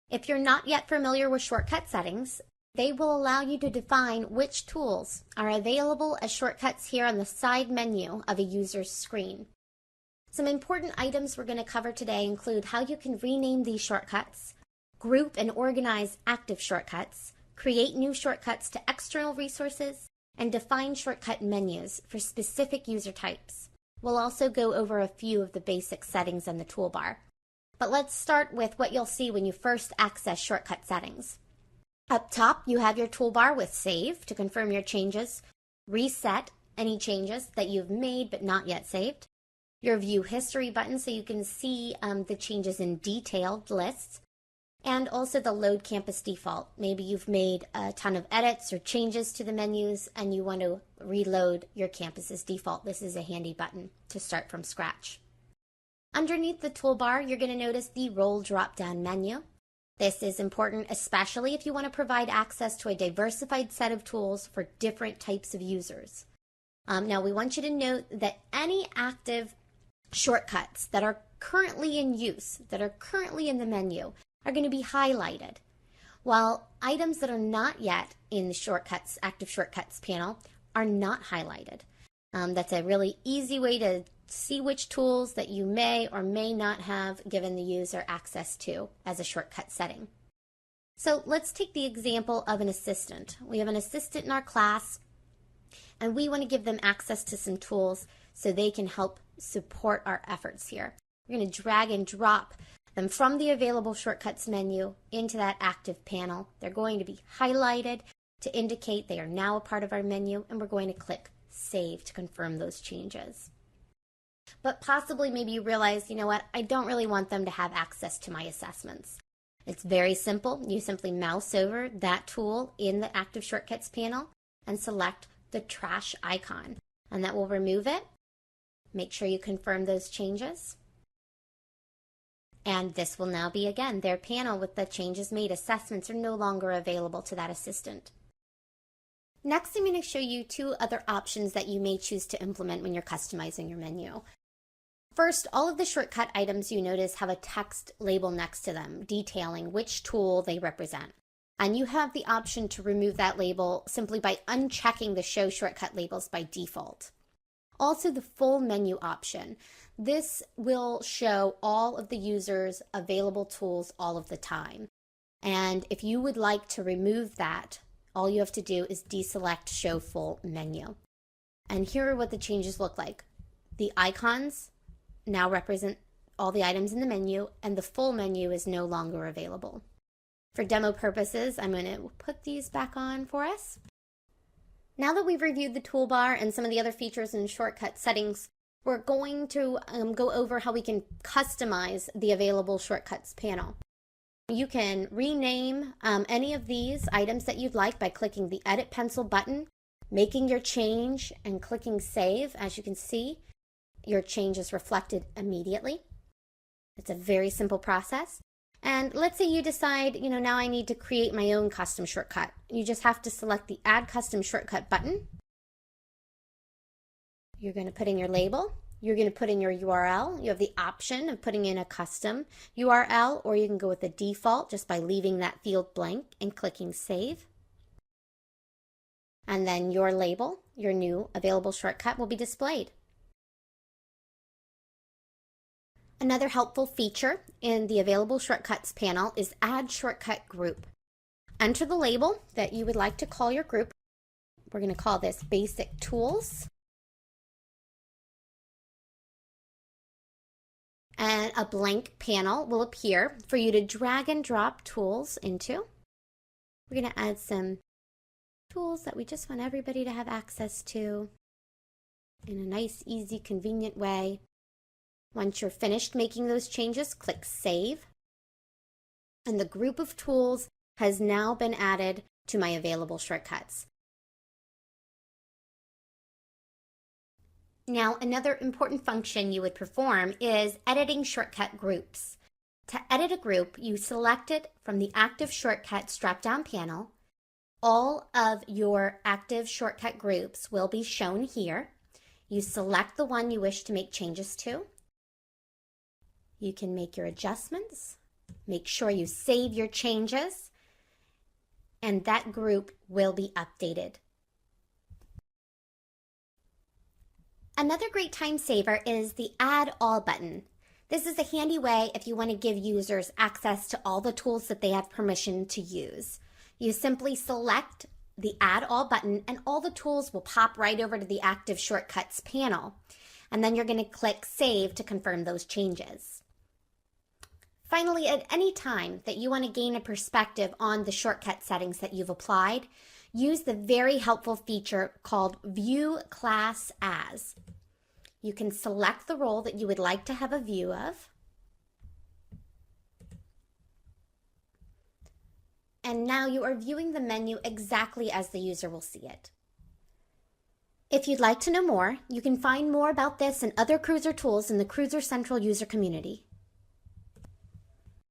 If you're not yet familiar with shortcut settings, they will allow you to define which tools are available as shortcuts here on the side menu of a user's screen. Some important items we're going to cover today include how you can rename these shortcuts, group and organize active shortcuts, create new shortcuts to external resources, and define shortcut menus for specific user types. We'll also go over a few of the basic settings in the toolbar. But let's start with what you'll see when you first access shortcut settings. Up top, you have your toolbar with Save to confirm your changes, Reset any changes that you've made but not yet saved, your View History button so you can see the changes in detailed lists, and also the Load Campus default. Maybe you've made a ton of edits or changes to the menus and you want to reload your campus's default. This is a handy button to start from scratch. Underneath the toolbar, you're going to notice the Role drop-down menu. This is important especially if you want to provide access to a diversified set of tools for different types of users. Now, we want you to note that any active shortcuts that are currently in use, that are currently in the menu, are going to be highlighted, while items that are not yet in the shortcuts, active shortcuts panel are not highlighted. That's a really easy way to see which tools that you may or may not have given the user access to as a shortcut setting. So let's take the example of an assistant. We have an assistant in our class, and we want to give them access to some tools so they can help support our efforts here. We're going to drag and drop them from the available shortcuts menu into that active panel. They're going to be highlighted to indicate they are now a part of our menu, and we're going to click Save to confirm those changes. But possibly maybe you realize, you know what, I don't really want them to have access to my assessments. It's very simple. You simply mouse over that tool in the active shortcuts panel and select the trash icon, and that will remove it. Make sure you confirm those changes. And this will now be, again, their panel with the changes made. Assessments are no longer available to that assistant. Next, I'm going to show you two other options that you may choose to implement when you're customizing your menu. First, all of the shortcut items you notice have a text label next to them detailing which tool they represent. And you have the option to remove that label simply by unchecking the Show Shortcut Labels by default. Also, the full menu option. This will show all of the user's available tools all of the time. And if you would like to remove that, all you have to do is deselect Show Full Menu. And here are what the changes look like. The icons now represent all the items in the menu, and the full menu is no longer available. For demo purposes, I'm going to put these back on for us. Now that we've reviewed the toolbar and some of the other features and shortcut settings, we're going to go over how we can customize the available shortcuts panel. You can rename any of these items that you'd like by clicking the Edit Pencil button, making your change, and clicking Save. As you can see, your change is reflected immediately. It's a very simple process. And let's say you decide, now I need to create my own custom shortcut. You just have to select the Add Custom Shortcut button. You're going to put in your label. You're going to put in your URL. You have the option of putting in a custom URL, or you can go with the default just by leaving that field blank and clicking Save. And then your label, your new available shortcut, will be displayed. Another helpful feature in the Available Shortcuts panel is Add Shortcut Group. Enter the label that you would like to call your group. We're going to call this Basic Tools. And a blank panel will appear for you to drag and drop tools into. We're going to add some tools that we just want everybody to have access to in a nice, easy, convenient way. Once you're finished making those changes, click Save. And the group of tools has now been added to my available shortcuts. Now, another important function you would perform is editing shortcut groups. To edit a group, you select it from the Active Shortcuts drop-down panel. All of your active shortcut groups will be shown here. You select the one you wish to make changes to. You can make your adjustments Make sure you save your changes, and that group will be updated. Another great time saver is the Add All button. This is a handy way if you want to give users access to all the tools that they have permission to use. You simply select the Add All button and all the tools will pop right over to the Active Shortcuts panel. And then you're going to click Save to confirm those changes. Finally, at any time that you want to gain a perspective on the shortcut settings that you've applied, use the very helpful feature called View Class As. You can select the role that you would like to have a view of. And now you are viewing the menu exactly as the user will see it. If you'd like to know more, you can find more about this and other Cruiser tools in the Cruiser Central user community.